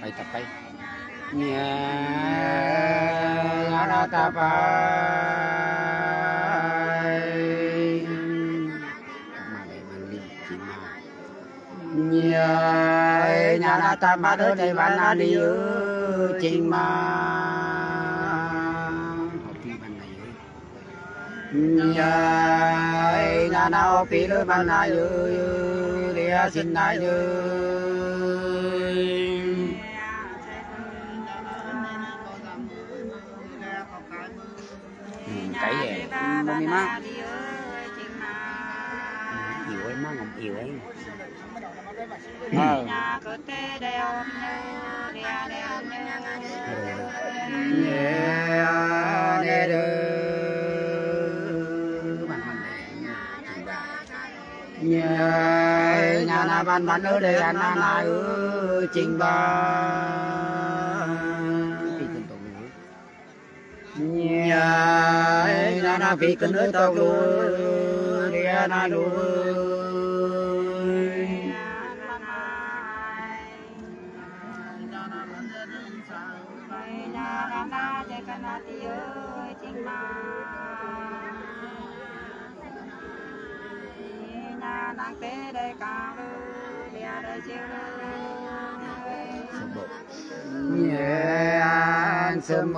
Bay tập bay nhà ra tập bay mà để mang đi chỉ mà nhà ra tập mà đôi đây bạn là đi ở chính mà học đi bạn này nhà nào phi đôi bạn này đi xin này cái gì mà mi má yêu ấy má ngọc yêu ấy nhà na ban ban ở đây là na na ở trình ba nhà na phi cần ở tàu luôn đi na luôn nang tế đây cao đi đây chiều nhẹ an sớm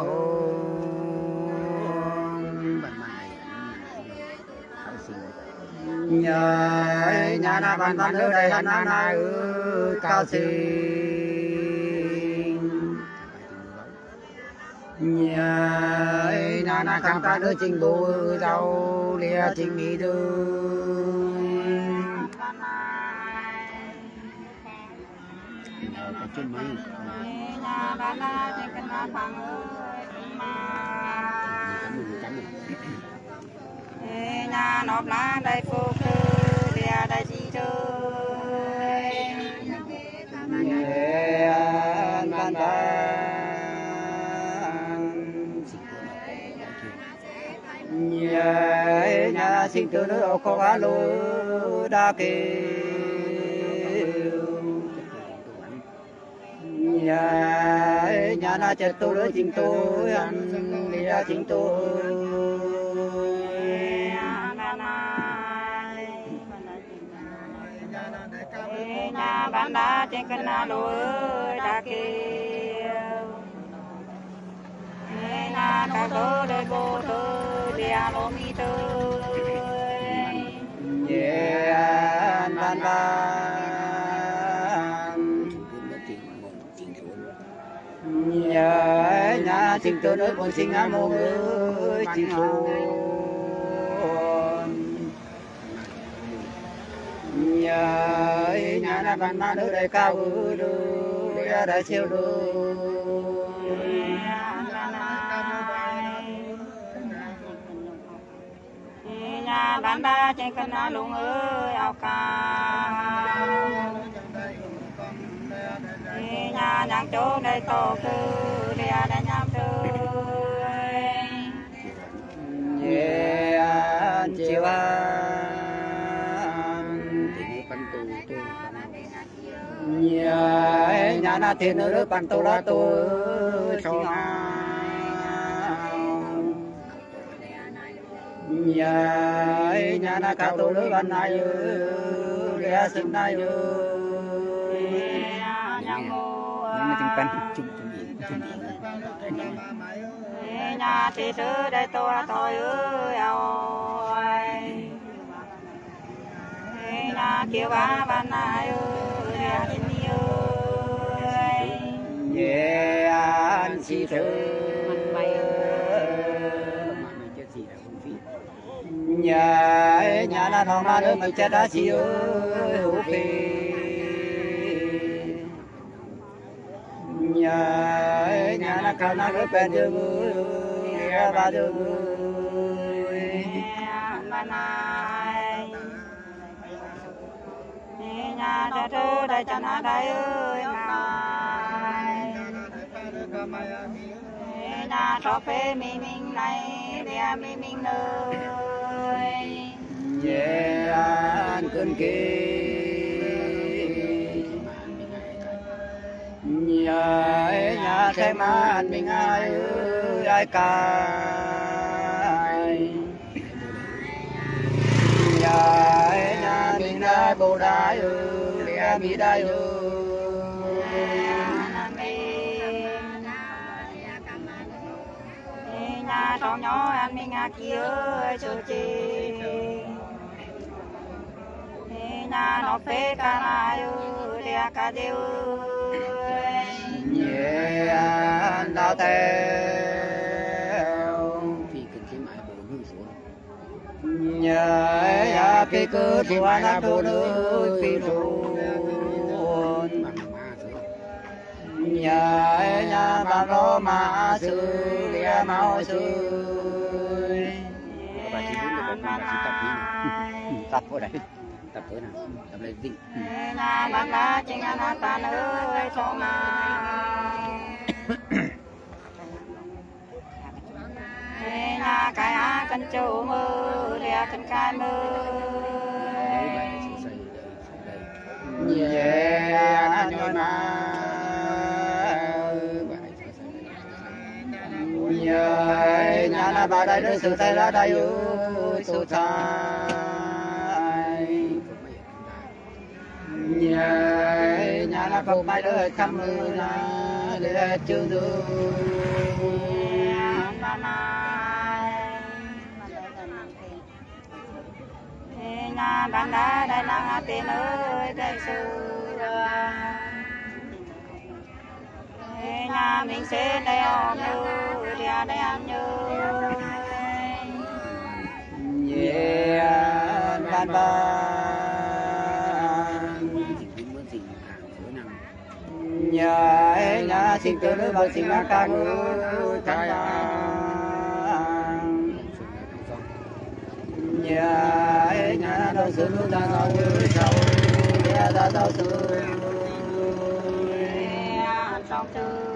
nhớ nhà na ban ban ở đây là na na ở cao sinh nhớ na na khang ta đỡ trình bộ giàu lia trình mỹ đưa trên mấy nhà ban na trên cân na phẳng nhà nộp lá đây phụ cứ bia đây chi chơi ban ban nhà sinh tử nữa có á lô đa kê nhà na chết tôi nữa chính tôi ăn đi ra chính tôi nhà ban đá trên cân na lúa đá kêu nhà cá tô đây bồ tô bia lô mi tô ban ban nhà sinh tôi nữa còn sinh á mô ơi chính tôi nhà na ban ban ở đây cao ở đây đã siêu đôi nhà ban ba trên cân na lùng ơi ao ca nhà nhang chỗ đây to cứ đi đây nhang chơi chiều nhà na thiên ở pan tô la tô cho nhà na cao tô lưỡi ban nay lia sinh nay nhưng mà chung nhà thì sư đây tôi là tôi ơi nhà kêu ba ban nay ơi an si thư nhà na thong na đứa mày chết đã chi ơi hú phi nhà na cao na đứa bên đưa người ba đưa người nhà cha trơ đây cha na đây ơi nhà cho phê mi mình này bia mi mình nơi an cơn kia nhà nhà thế mà mình ai ai cả nhà mình ai bồ đái nhà mi đái nhà trong nhỏ anh mình kia cho chị nhà nó phê cả lại để cả đều nhẹ đau theo vì cần cái mãi bồ nữ xuống nhẹ cái cơ của anh bồ nữ phi luôn nhà bà lo mà sư lia mau sư bà chỉ muốn được con bà chỉ tập ở đây tập ở nào tập lên vinh nhà bạn đã chính anh ta ơi cho mà nhà cái á cần châu mơ lia cần cái mơ nhẹ nhoi mà nhà là bà đây đưa sự tay ra đây sự tay nhà là phục mai đưa thăm mưa để chưa được nhà bạn đã đây là tiền ơi đây sự nhà mình sẽ đây ôm như đi đây ăn như ban ban nhà xin từ nữ bằng xin ca ngư thái nhà đâu sự nữ ta sao sao nhà ta sao sự trong tư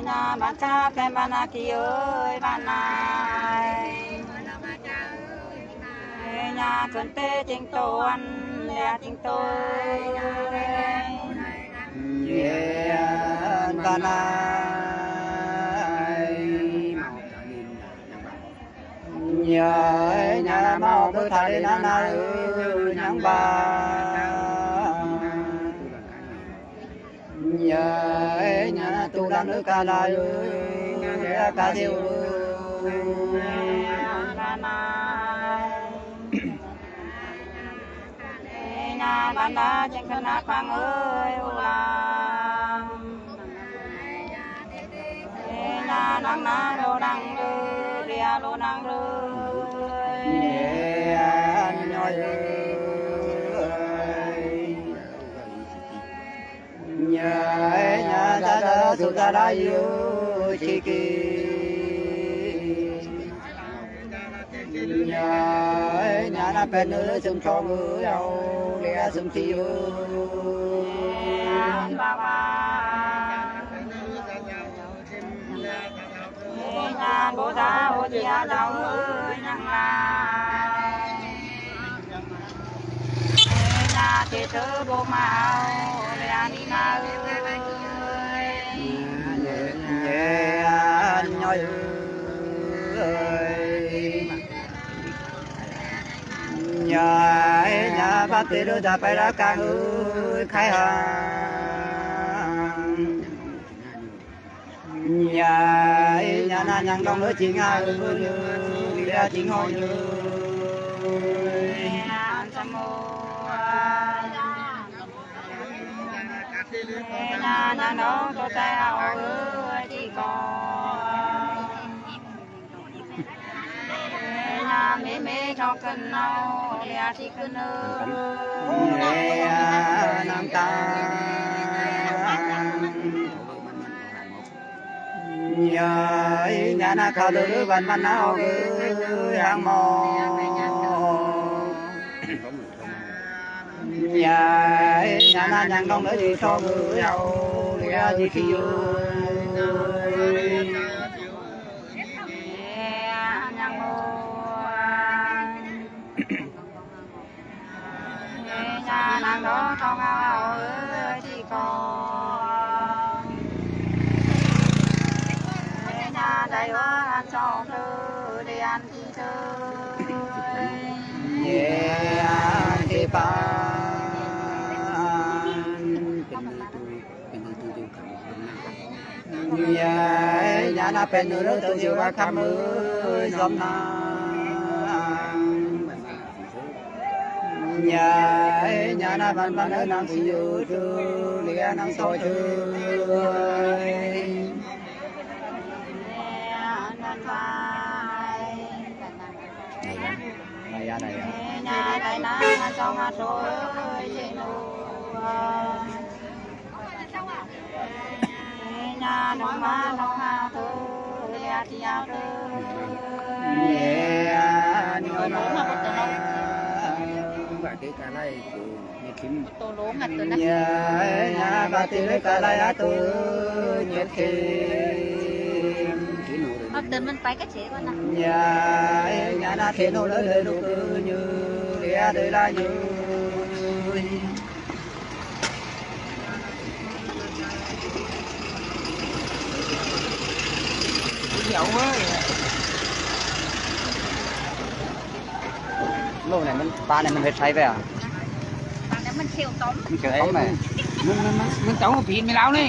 nhà bạn cha em bạn kia ơi bạn này nhà cần tê tình tổ ăn nhà tình tôi bạn này nhà mau bữa thà đi nắng nào nhang ba nhà tu đang nước ca lai ca tiêu nhà bạn đã trên cơn ác quang ơi nhà nắng nắng đô đăng ria đô đăng nhoi nhà ta đã sụt ra đây yêu chi kỳ nhà na bên nữa sum cho người đâu lia sum chiu nhà bố già bố chia đâu ơi nhang là nhà chế tớ bố mạo lia đi na ơi nhoi nhà bác sĩ đưa ra phải ra ca ơi khai hàng nhà na nhang đông nữa chị nga ơi ra chị ngồi như nhà nó có tay áo chỉ có nhà mẹ cho cân nào lẽ thì cân ơi nam ta nhà na khao lư văn văn áo hàng mò nhà na nhang đông nữa thì cho người đâu lẽ gì khi nhà nàng đó trong ao nhà na bên nữa tôi chịu ba khăm ơi dòng na nhà na ban ban ở nam siêu chư lia nam soi chư đây à nhà đây na trong hạt rồi chị nhà nông má nông hà thứ lia tia thứ nhớ nó và cái cá này như kim tổ lố ngặt từ nãy nhà và cái cá này tôi nhiệt kim từ mình phải cái gì con nè nhà na thiên hồ lớn đời đủ như lia đời la như dậu quá lúc này mình ba này mình phải say về à bạn để mình siêu tóm mình siêu tóm này mình tóm một phìn mình lao đi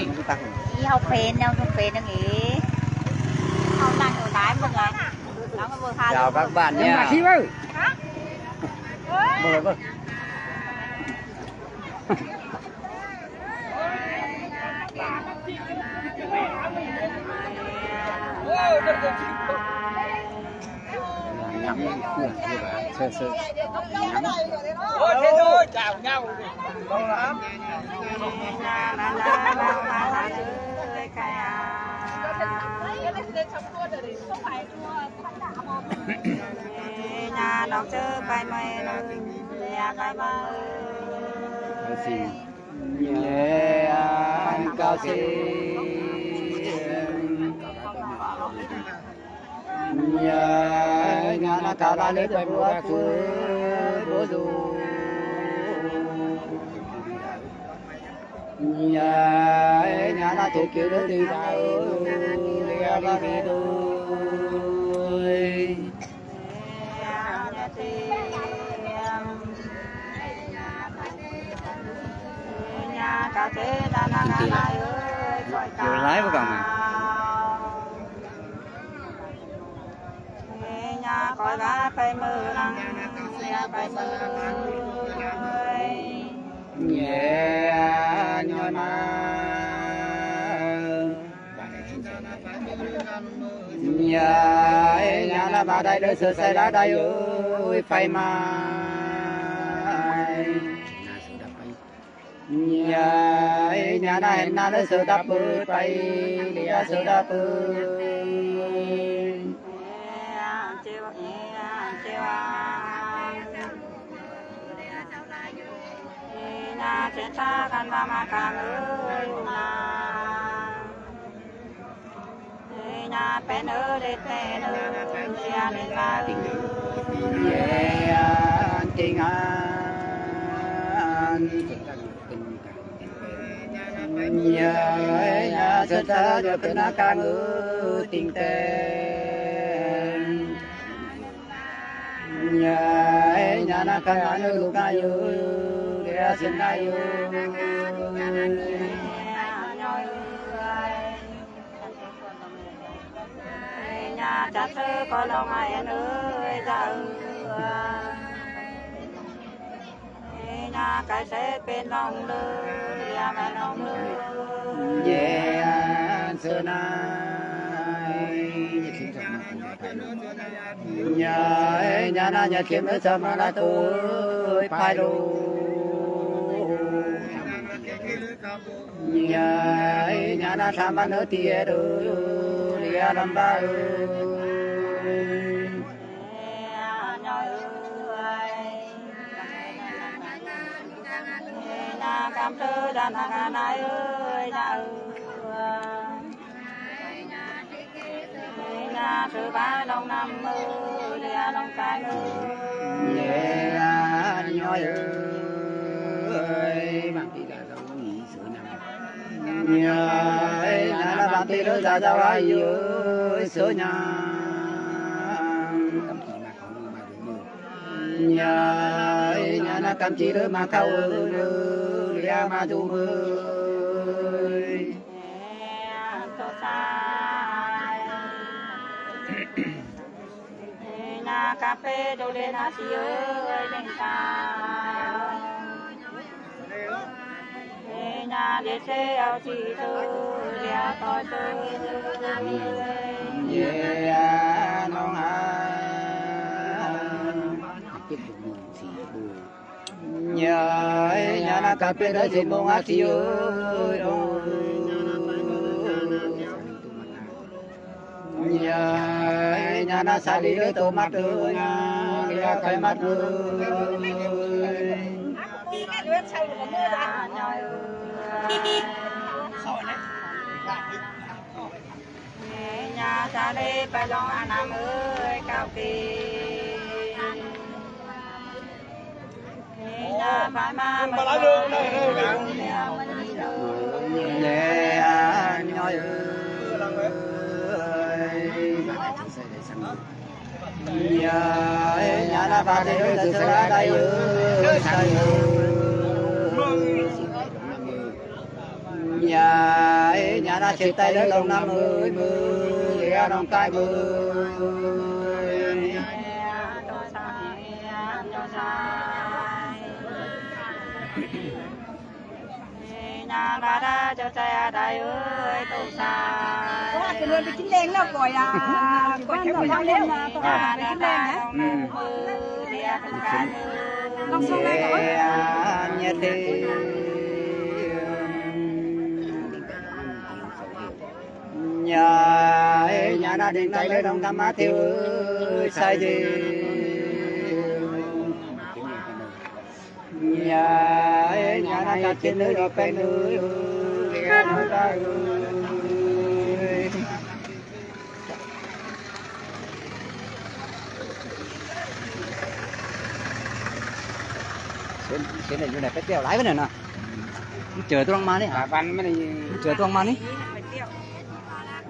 đi học phèn nhau không phèn đâu nghỉ không đang ở đáy mình rồi đó vừa hai chào các bạn nha vâng nhắm sơ sơ nhắm thế thôi chào nhau lâu lắm nhà đọc chữ bài mày nhà bài mày nhẹ cao xì nhà na cao la lấy bài búa búa dù nhà na thuộc kiểu đó đi vào lia ba đi đôi nhà cao thế đa na ơi nhiều lái vào cổng này nhà coi ba phải mưa lăng nhà phải mưa nhẹ nhoi ma nhà là bà đây đỡ sơ sai đã đây ơi phải mà nhà này na đỡ sơ đáp ơi phải lia sơ đáp ơi nhà trên xa căn ba ma càng ơi nhà bên ơi lên bên ơi nhà lên ba tình an nhà rất xa được cái na càng ơi tình tên nhà na càng ăn lúc nay ơi để xin nay ơi nhà chặt sư có lòng ai ơi ra nhà cái sẽ bên lòng lư nhà mà lòng lư xưa nay nhà na nhà kiếm nữa sao mà là tôi phải luôn nhà na tham ăn ở tiệt ơi lia làm ba ơi nhà cam tư đàn hàng này ơi nhà sư ba đông năm ơi lia đông cái ơi nhoi ơi bằng tí là đâu có nghĩ sửa nằm nhà là bằng tí đó ra ra ai ơi sửa nhà nhà là cầm chỉ đó mà câu lia mà du ơi nhà cà phê đồ lên á xí ơi lên sao nhà để xe ao xí tư để coi tư yeah non nhà na cà phê đó chỉ mong á xí ơi nhà na xài đi đôi tô mắt ơi nhà cái mắt ơi nhà xa đi phải lo anh em ơi cao kỳ nhà phải mà mình nhà na ba đi từ xa đây nhà na chia tay đến đông năm ơi mười đông tay mười nhà ba đã cho xe đây ơi tổ xa có cái luôn bị chín đen đâu gọi cái quần áo lên là tôi đã bị chín đen nhé không xong đây có nhà na điện tay lấy đông tâm á tiêu sai gì nhà na chặt trên nơi đó bên nơi cái này như này cái treo lái với này nè chờ tôi đang mang đấy hả văn mới này chờ tôi đang mang đấy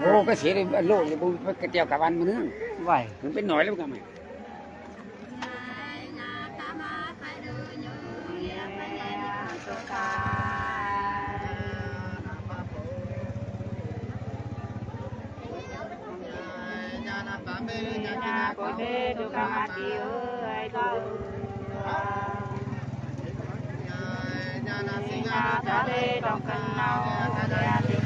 ô cái xe này lộ cái treo cả văn nữa vậy cũng biết nói lắm cả mày nhà có thể được cả mặt ơi có nhà ra đây trong căn nào để tìm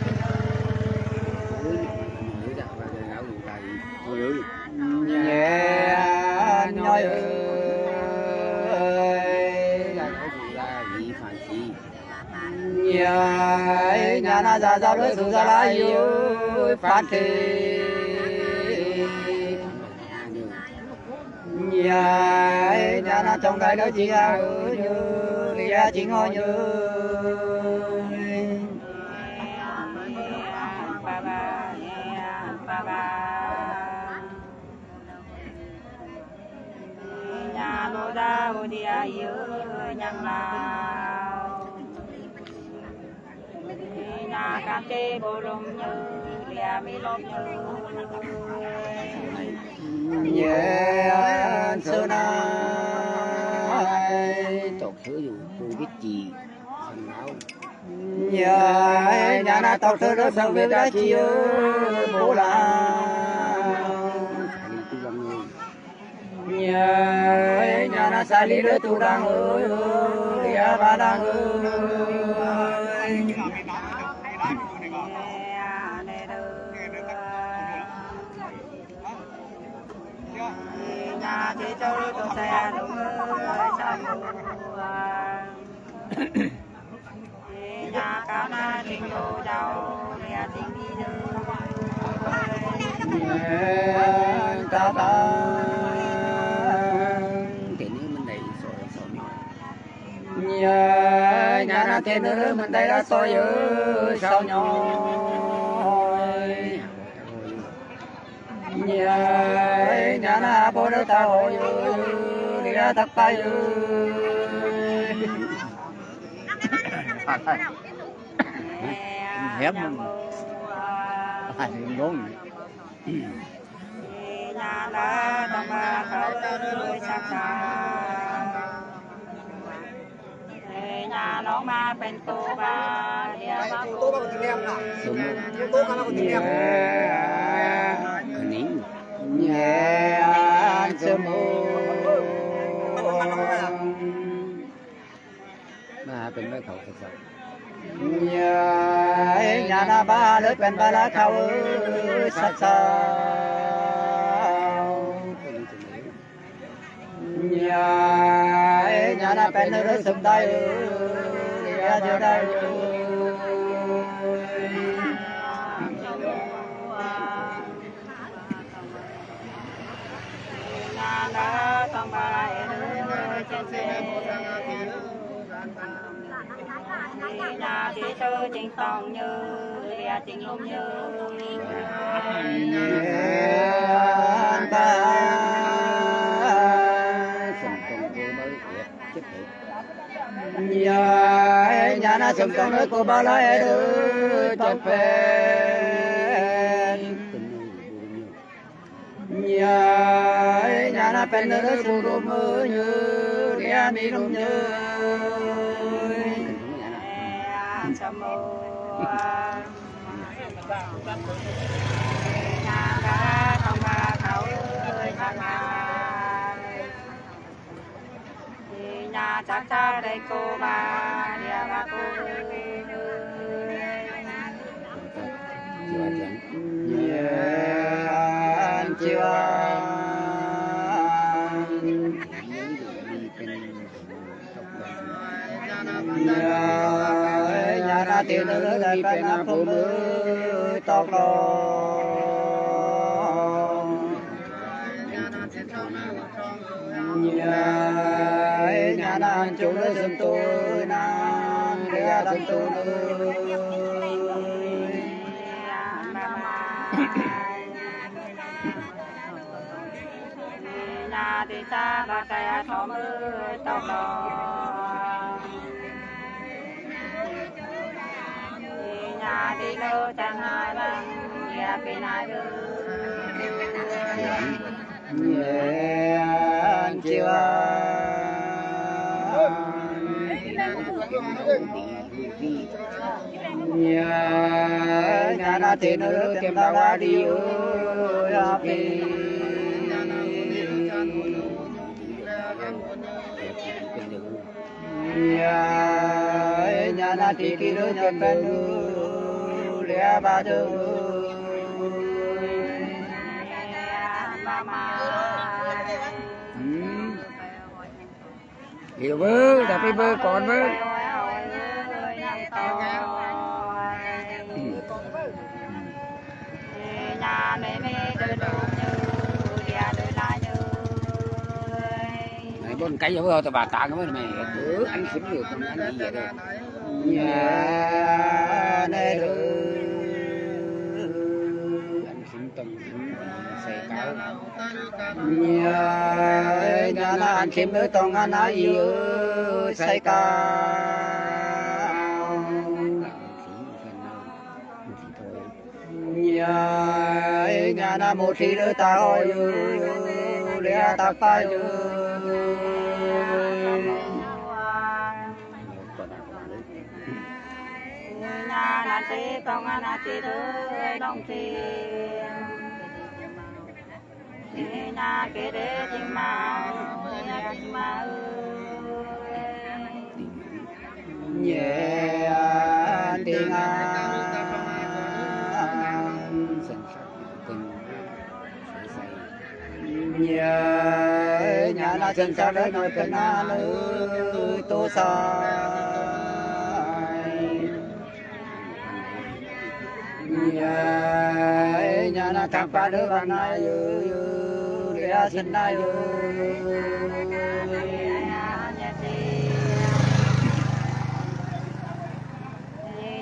nhẹ nhoi ơi nhà na ra ra với ra la yêu phát thị nhà na trong cái đó chỉ ơi như lia chỉ ngồi như nhà lô đa ô đi ai ơi nhang nào nhà cam kê bồ lông như lia mi lốp như xưa nay tộc thứ dù tôi biết gì phần nào nhà na tộc thứ đó sao biết đã chiều bố là nhà na sai lý đứa tu đang ơi nhà ba đang ơi nhà thì châu tôi xe đúng ơi sao nhà cao na tình đồ đâu nhà tình đi đâu ta ta cái này mình đây soi nhà na trên nữa mình đây đã soi ở sao nhoi nhà na bố đứa ta hồi đi ra thắp tay hép đúng nhà là đồng khẩu ơi sắc xa nhà nó ma bên cô ba Tô ba con em nào. Tô con con em. Nín nhẹ sớm màเป็นไม่เขาสักnhà na ba lưỡiเป็นba lá khâu sát sao nhà naเป็นlưỡi sum tay nhà giờ đây đã con ba trên xe nhà đi chơi tình tòng như tình lung như nhà na sum tòng nơi cô ba lại đưa cho phèn nhà na pen nơi cô đô mơ như dia mi lung như nhà đã không ba khẩu nhà chắc cha đây cô ba dia ba cô chiều nhà na tiền nữa đây bên nam phụ nữ tóc lo nhà na chủ nữ sum tôi na dia sum tôi nhà đi xa ba cây thọ mưa tóc đỏ nhà đi lơ chân hai lần nhà bên hai đứa chiều nhà na tiền nữa kiếm ra đi ơi nhà na thì kia nữa kiếm bên lẽ ba đứa hiểu bơ tapi bơ còn bơ nhà mẹ mẹ đưa đồ như dia đưa lại như này bốn cái rồi tao bà tặng cái mày anh xính được không anh gì vậy đây nhà này được anh xính tông xe cáo nhà na anh xính được tông anh nói gì xe cáo nhà na một khi nữa ta ơi lẽ ta phải nhà na chỉ con na chỉ đứa đông thì nhà kia để chim màu nhà chim màu nhẹ tiếng nhà na chân sa đấy nói cái na lư tô sa nhà na thằng ba đứa bạn này để xin này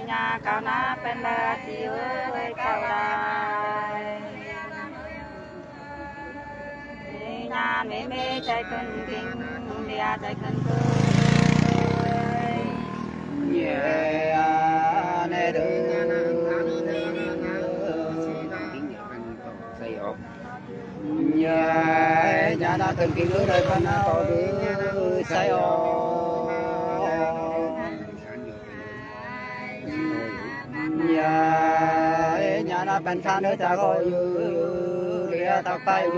nhà cao na bên là chỉ ơi cao đài nhà mẹ mẹ chạy cân kinh dia chạy cân cười nhẹ nè đưa nhà na cần kinh lưới đây con na có đưa say o na ban pha nữa ta gọi địa ta phải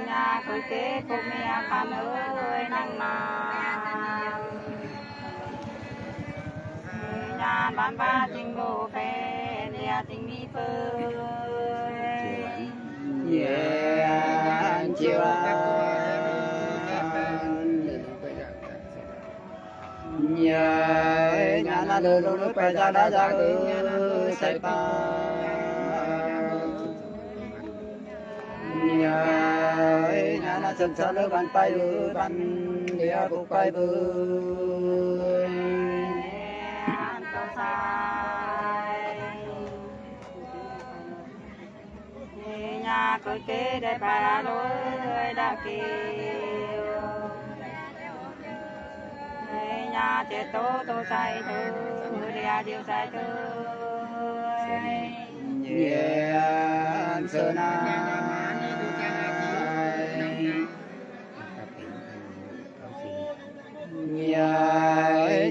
nhà cưới kế cô mẹ phan ơi năng mà nhà bán ba tình đồ phê địa tình mi phơi chiều nhà na đưa lúc bây giờ đã ra say pa nhà na chân chân nước ban bay ban địa bục bay nhà cưới kế để bà lối đã kêu nhà chết tô say thư địa điều say thư sơn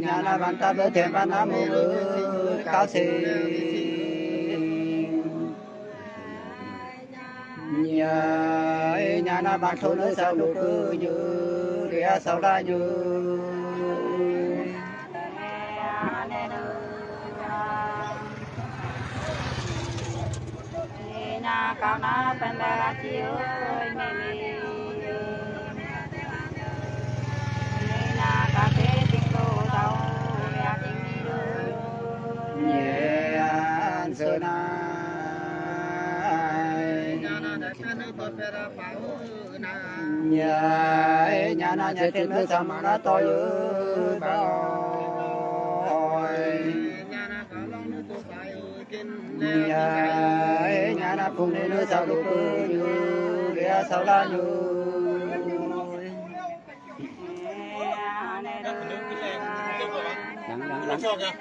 nhà na ban ta bơ thiền ban nam mô cao sĩ nhà na ban thôn nơi sao lục như địa sao ra như nhà cao na bên đây chiếu mẹ nhà cà phê tình đồ đâu nhà tình đi đường sơn nhà na nhà trên nơi sao mà nó to dữ bao nhà na cùng đi nơi sao lục như địa sao la như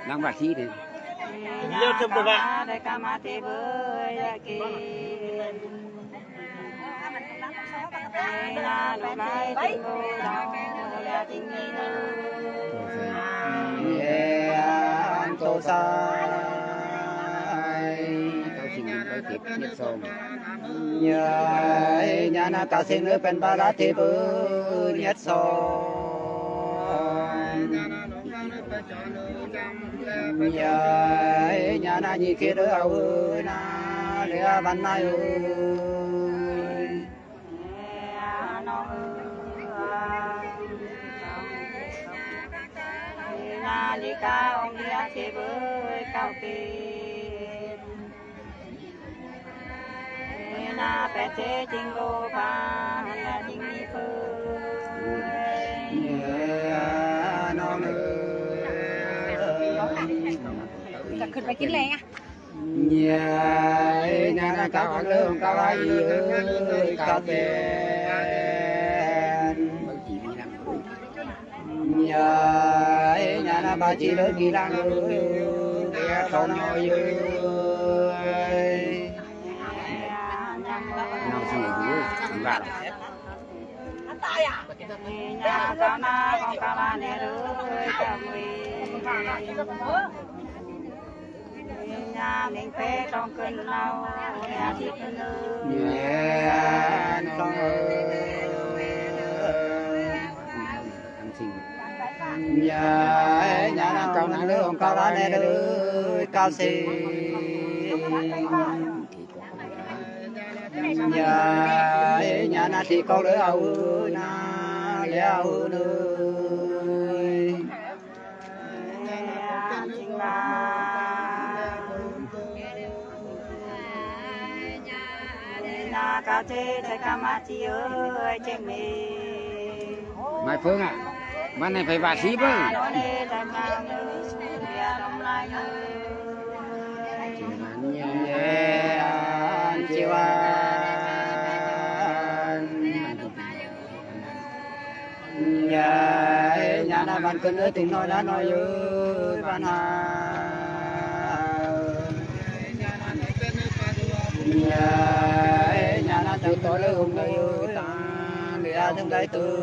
đang bạc chi thì nhiều thêm được bạn đây cam ma tê bơi kì na đồ lai tình đồ đâu là tình nghi anh tô sai tao chỉ muốn quay tiếp nhất sông nhà na cao sinh nữa bên ba lá thì bơi nhất sông nhà na nhị kia đỡ ao na để ban nay nhà đi cao ông đi chơi với cao kỳ na bé chế chính đô pha là chính đi phơi nonจะขึ้นไปกินแรงอ่ะ nhà na cao ăn lương cao ai cao tiền nhà na ba chỉ lớn kỳ lang không nói nào sang này cũng bạn nhà cao na con cao na nè ơi chào nhà mình phê trong cơn lâu nhà chị cơn con nhà na cao na lương cao na nè ơi cao xì nhà na thì con đứa ao na leo nơi nhà cá chê thầy cam ma chi ơi trên mì Mai Phương à, bên này phải bà xí với chiều nhà na bạn cơn nữa tình nói đã nói với bạn hà nhà na từ tối lên hôm nay ta để ra thêm cái từ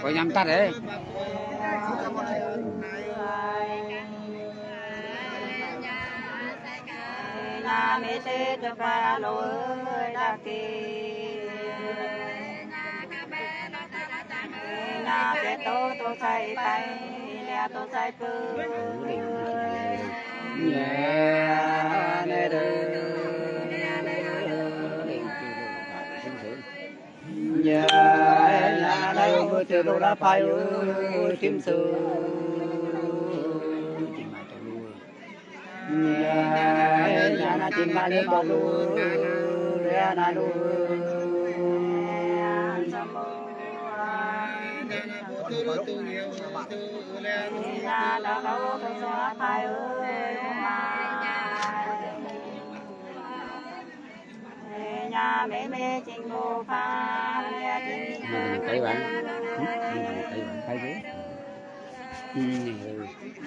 có nhắm tắt đấy na mê tê cho ba lô đa kỳ na tê tô tô say tay lea tô say pư nhẹ nè nhà nhà đây vừa từ đâu đã phải tim sự nhà nhà chim ba lên bờ lu ra na lu nhà đã đâu tôi xóa phải nhà mẹ mẹ chinh ngô pha thấy bạn thấy chứ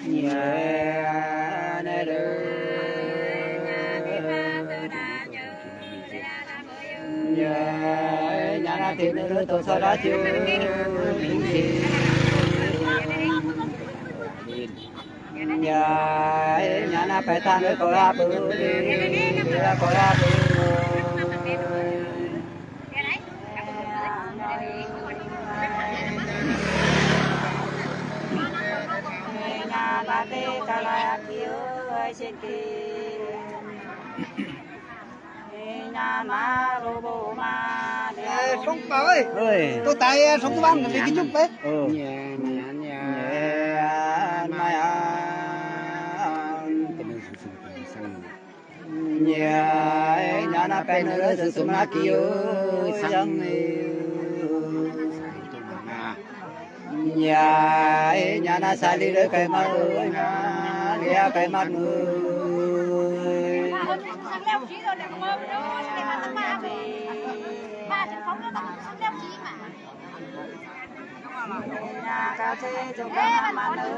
nhà này nhà na tiền nữa tôi sau đó chưa nhà na phải tan nữa có ra bự có ra bự ba tê ca la kiêu xin kỳ nhà ma rô bô ma Sống bà ơi, tôi tại sống tôi bán cái chút đấy. Nhà mai nhà na pen nữa sự sum na kiêu sang nhà na sai đi rồi cái mặt ơi mà lia cái mặt người nhà ca thế trong cái mặt ơi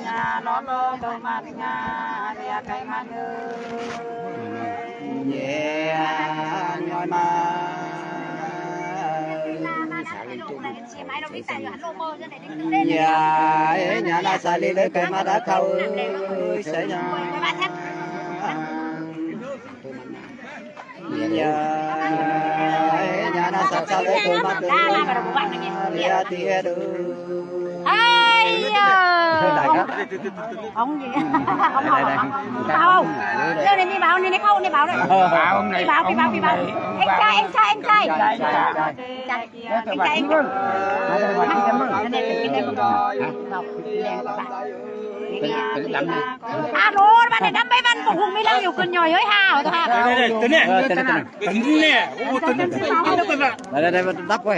nhà nó đô tô mặt nhà lia cái mặt ơi nhoi mà nhà na sai đi rồi cái mặt đã khâu sẽ nhà na sao sao đấy tôi mắt lia tia được ai ông gì ông bảo không đây này đi bảo này không đi bảo đây đi bảo anh trai rồi bạn này đâm mấy văn cũng hùng mấy lăng nhiều cơn nhồi hơi hào thôi ha Đây, đây, đây, đây, đây, đây, đây, đây, đây, đây, đây, đây, đây, đây đây đắp quá